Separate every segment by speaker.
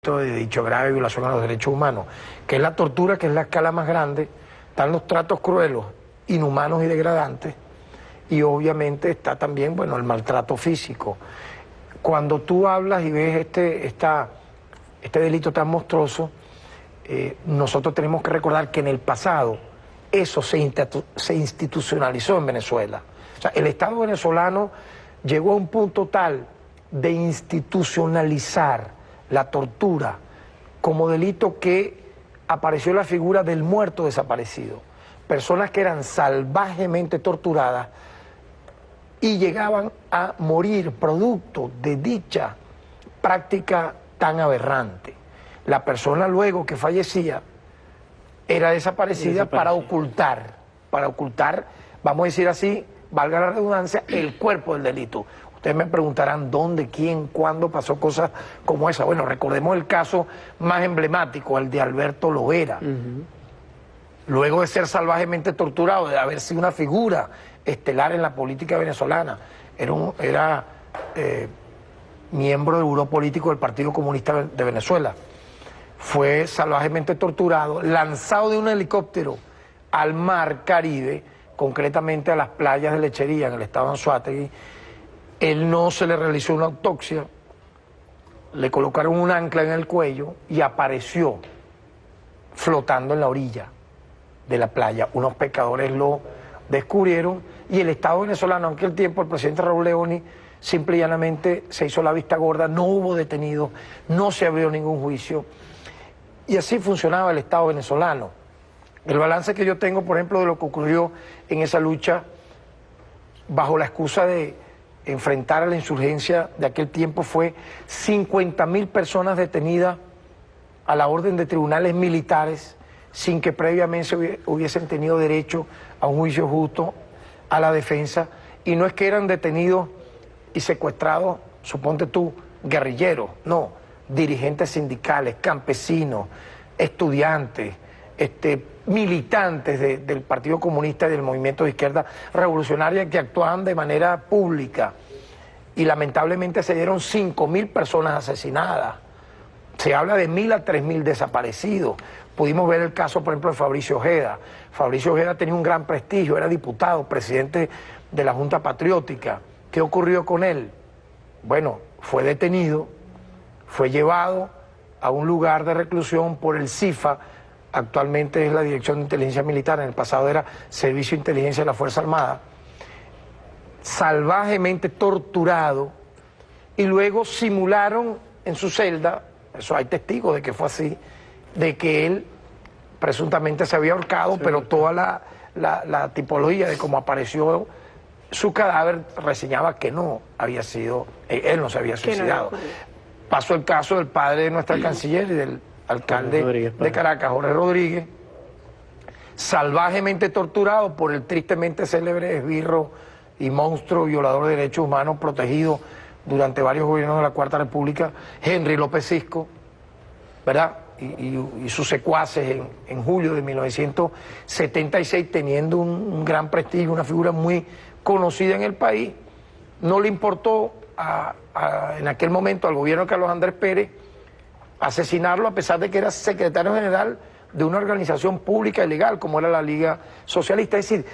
Speaker 1: de dicho grave violación a los derechos humanos, que es la tortura, que es la escala más grande, están los tratos crueles, inhumanos y degradantes, y obviamente está también, bueno, el maltrato físico. Cuando tú hablas y ves este delito tan monstruoso, nosotros tenemos que recordar que en el pasado eso se institucionalizó en Venezuela. O sea, el Estado venezolano llegó a un punto tal de institucionalizar la tortura como delito que apareció la figura del muerto desaparecido. Personas que eran salvajemente torturadas y llegaban a morir producto de dicha práctica tan aberrante. La persona luego que fallecía era desaparecida para ocultar, vamos a decir así, valga la redundancia, el cuerpo del delito. Ustedes me preguntarán dónde, quién, cuándo pasó cosas como esa. Bueno, recordemos el caso más emblemático, el de Alberto Lovera. Luego de ser salvajemente torturado, de haber sido una figura estelar en la política venezolana, era miembro del buró político del Partido Comunista de Venezuela. Fue salvajemente torturado, lanzado de un helicóptero al mar Caribe, concretamente a las playas de Lechería, en el estado de Anzoátegui. Él no se le realizó una autopsia, le colocaron un ancla en el cuello y apareció flotando en la orilla de la playa. Unos pescadores lo descubrieron y el Estado venezolano, en aquel tiempo el presidente Raúl Leoni, simple y llanamente se hizo la vista gorda, no hubo detenidos, no se abrió ningún juicio. Y así funcionaba el Estado venezolano. El balance que yo tengo, por ejemplo, de lo que ocurrió en esa lucha, bajo la excusa de enfrentar a la insurgencia de aquel tiempo, fue 50.000 personas detenidas a la orden de tribunales militares sin que previamente hubiesen tenido derecho a un juicio justo, a la defensa, y no es que eran detenidos y secuestrados, suponte tú, guerrilleros, no, dirigentes sindicales, campesinos, estudiantes, militantes del Partido Comunista y del movimiento de izquierda revolucionaria que actuaban de manera pública, y lamentablemente se dieron 5.000 personas asesinadas. Se habla de 1.000 a 3.000 desaparecidos. Pudimos ver el caso, por ejemplo, de Fabricio Ojeda. Fabricio Ojeda tenía un gran prestigio, era diputado, presidente de la Junta Patriótica. ¿Qué ocurrió con él? Bueno, fue detenido, fue llevado a un lugar de reclusión por el CIFA, actualmente es la Dirección de Inteligencia Militar, en el pasado era Servicio de Inteligencia de la Fuerza Armada, salvajemente torturado, y luego simularon en su celda, eso hay testigos de que fue así, de que él presuntamente se había ahorcado, sí, pero toda la tipología de cómo apareció su cadáver reseñaba que no había sido, él no se había suicidado. Pasó el caso del padre de nuestra canciller y del alcalde de Caracas, Jorge Rodríguez, salvajemente torturado por el tristemente célebre esbirro y monstruo violador de derechos humanos protegido durante varios gobiernos de la Cuarta República, Henry López Cisco, ¿verdad? Y sus secuaces en julio de 1976, teniendo un gran prestigio, una figura muy conocida en el país. No le importó en aquel momento al gobierno de Carlos Andrés Pérez asesinarlo, a pesar de que era secretario general de una organización pública y legal como era la Liga Socialista. Es decir,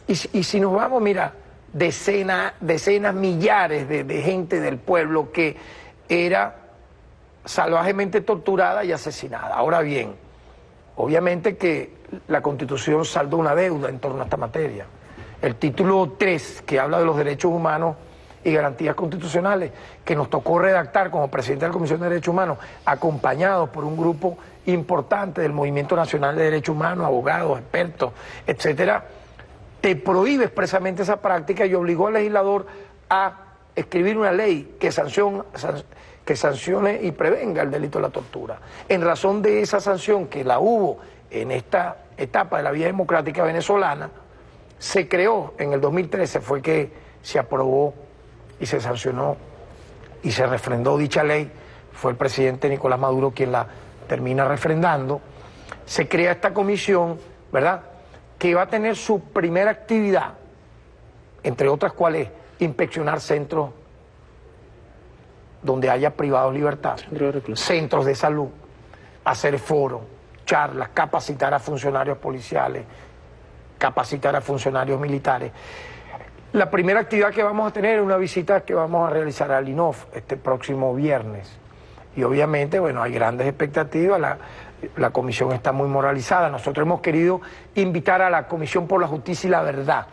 Speaker 1: y si nos vamos, mira, decenas, millares de gente del pueblo que era salvajemente torturada y asesinada. Ahora bien, obviamente que la Constitución saldó una deuda en torno a esta materia. El título 3, que habla de los derechos humanos y garantías constitucionales, que nos tocó redactar como presidente de la Comisión de Derechos Humanos, acompañados por un grupo importante del Movimiento Nacional de Derechos Humanos, abogados, expertos, etcétera, te prohíbe expresamente esa práctica y obligó al legislador a escribir una ley que sancione y prevenga el delito de la tortura. En razón de esa sanción que la hubo en esta etapa de la vida democrática venezolana, se creó en el 2013, fue que se aprobó y se sancionó y se refrendó dicha ley, fue el presidente Nicolás Maduro quien la termina refrendando. Se crea esta comisión, ¿verdad?, que va a tener su primera actividad, entre otras cuales inspeccionar centros donde haya privados de libertad, centros de salud, hacer foros, charlas, capacitar a funcionarios policiales, capacitar a funcionarios militares. La primera actividad que vamos a tener es una visita que vamos a realizar al INOF este próximo viernes. Y obviamente, bueno, hay grandes expectativas, la comisión está muy moralizada. Nosotros hemos querido invitar a la Comisión por la Justicia y la Verdad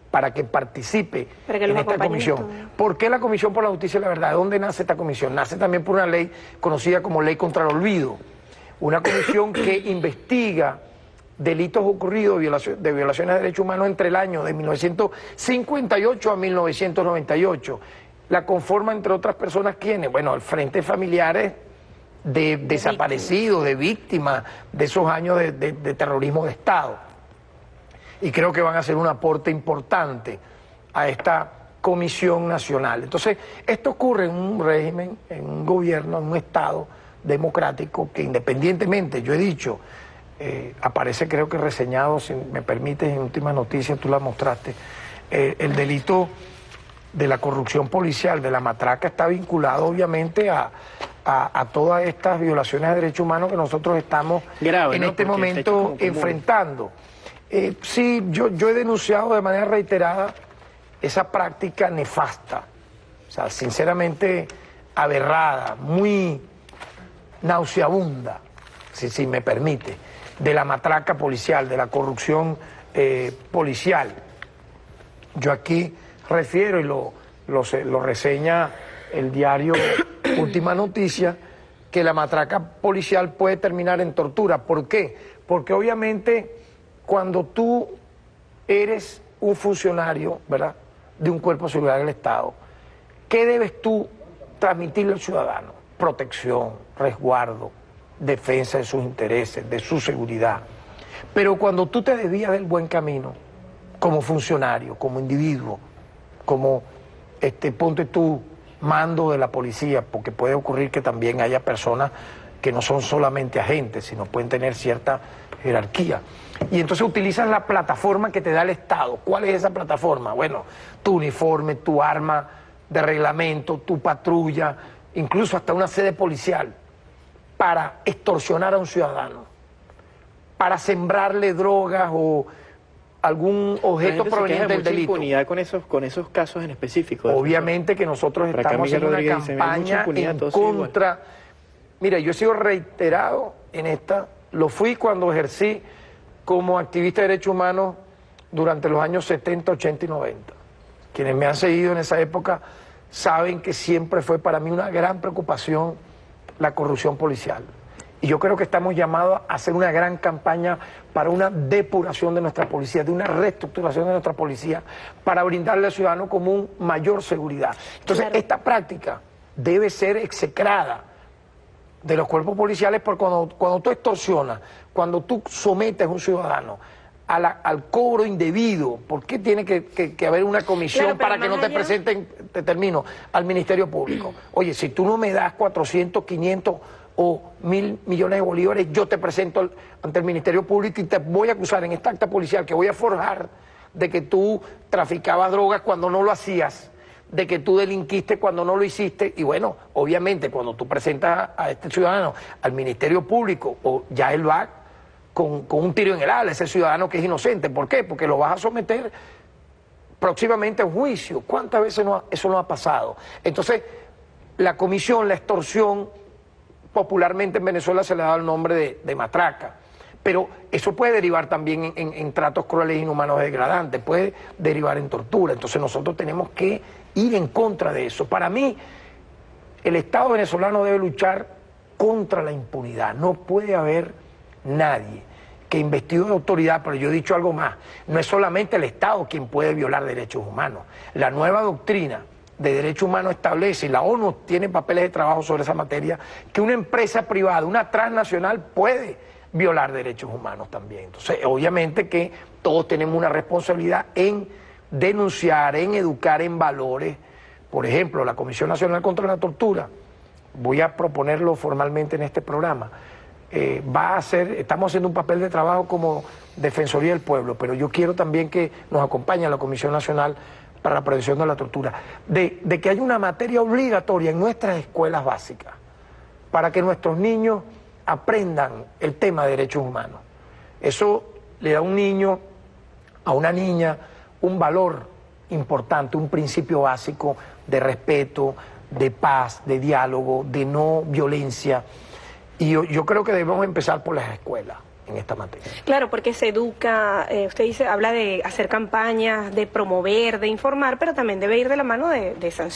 Speaker 1: para que participe en esta comisión. ¿Por qué la Comisión por la Justicia y la Verdad? ¿De dónde nace esta comisión? Nace también por una ley conocida como Ley contra el Olvido, una comisión que investiga delitos ocurridos de violaciones de derechos humanos entre el año de 1958 a 1998. La conforma, entre otras personas, ¿quiénes? Bueno, el Frente Familiares de desaparecidos, de víctimas de esos años de terrorismo de Estado. Y creo que van a hacer un aporte importante a esta Comisión Nacional. Entonces, esto ocurre en un régimen, en un gobierno, en un Estado democrático que independientemente, yo he dicho, aparece creo que reseñado, si me permites, en últimas noticias, tú la mostraste, el delito de la corrupción policial, de la matraca, está vinculado obviamente a todas estas violaciones de derechos humanos que nosotros estamos en este momento enfrentando. Sí, yo he denunciado de manera reiterada esa práctica nefasta, o sea, sinceramente aberrada, muy nauseabunda, si me permite, de la matraca policial, de la corrupción policial. Yo aquí refiero, y lo reseña el diario Última Noticia, que la matraca policial puede terminar en tortura. ¿Por qué? Porque obviamente cuando tú eres un funcionario, ¿verdad?, de un cuerpo de seguridad del Estado, ¿qué debes tú transmitirle al ciudadano? Protección, resguardo, defensa de sus intereses, de su seguridad. Pero cuando tú te desvías del buen camino, como funcionario, como individuo, como ponte tú mando de la policía, porque puede ocurrir que también haya personas que no son solamente agentes, sino pueden tener cierta jerarquía. Y entonces utilizas la plataforma que te da el Estado. ¿Cuál es esa plataforma? Bueno, tu uniforme, tu arma de reglamento, tu patrulla, incluso hasta una sede policial, para extorsionar a un ciudadano, para sembrarle drogas o algún objeto proveniente del delito.
Speaker 2: Impunidad con esos casos en específico.
Speaker 1: Obviamente que nosotros estamos haciendo una campaña en contra. Mira, yo he sido reiterado en esta, lo fui cuando ejercí como activista de derechos humanos durante los años 70, 80 y 90. Quienes me han seguido en esa época saben que siempre fue para mí una gran preocupación la corrupción policial. Y yo creo que estamos llamados a hacer una gran campaña para una depuración de nuestra policía, de una reestructuración de nuestra policía, para brindarle al ciudadano común mayor seguridad. Entonces, esta práctica debe ser execrada de los cuerpos policiales, porque cuando tú extorsionas, cuando tú sometes a un ciudadano al cobro indebido, ¿por qué tiene que haber una comisión para que no te presenten, te termino, al Ministerio Público? Oye, si tú no me das 400, 500 o 1.000 millones de bolívares, yo te presento ante el Ministerio Público y te voy a acusar en esta acta policial que voy a forjar de que tú traficabas drogas cuando no lo hacías, de que tú delinquiste cuando no lo hiciste. Y bueno, obviamente cuando tú presentas a este ciudadano al Ministerio Público, o ya él va con un tiro en el ala, ese ciudadano que es inocente. ¿Por qué? Porque lo vas a someter próximamente a un juicio. ¿Cuántas veces eso no ha pasado? Entonces, la comisión, la extorsión, popularmente en Venezuela se le ha dado el nombre de matraca, pero eso puede derivar también en tratos crueles, inhumanos, degradantes, puede derivar en tortura. Entonces nosotros tenemos que ir en contra de eso. Para mí, el Estado venezolano debe luchar contra la impunidad. No puede haber nadie que investigue de autoridad, pero yo he dicho algo más, no es solamente el Estado quien puede violar derechos humanos. La nueva doctrina de derechos humanos establece, y la ONU tiene papeles de trabajo sobre esa materia, que una empresa privada, una transnacional, puede violar derechos humanos también. Entonces, obviamente que todos tenemos una responsabilidad en denunciar, en educar en valores. Por ejemplo, la Comisión Nacional contra la Tortura, voy a proponerlo formalmente en este programa, estamos haciendo un papel de trabajo como Defensoría del Pueblo, pero yo quiero también que nos acompañe la Comisión Nacional para la prevención de la tortura, de que haya una materia obligatoria en nuestras escuelas básicas para que nuestros niños aprendan el tema de derechos humanos. Eso le da a un niño, a una niña, un valor importante, un principio básico de respeto, de paz, de diálogo, de no violencia. Y yo creo que debemos empezar por las escuelas en esta materia.
Speaker 3: Claro, porque se educa, usted dice, habla de hacer campañas, de promover, de informar, pero también debe ir de la mano de sancionar.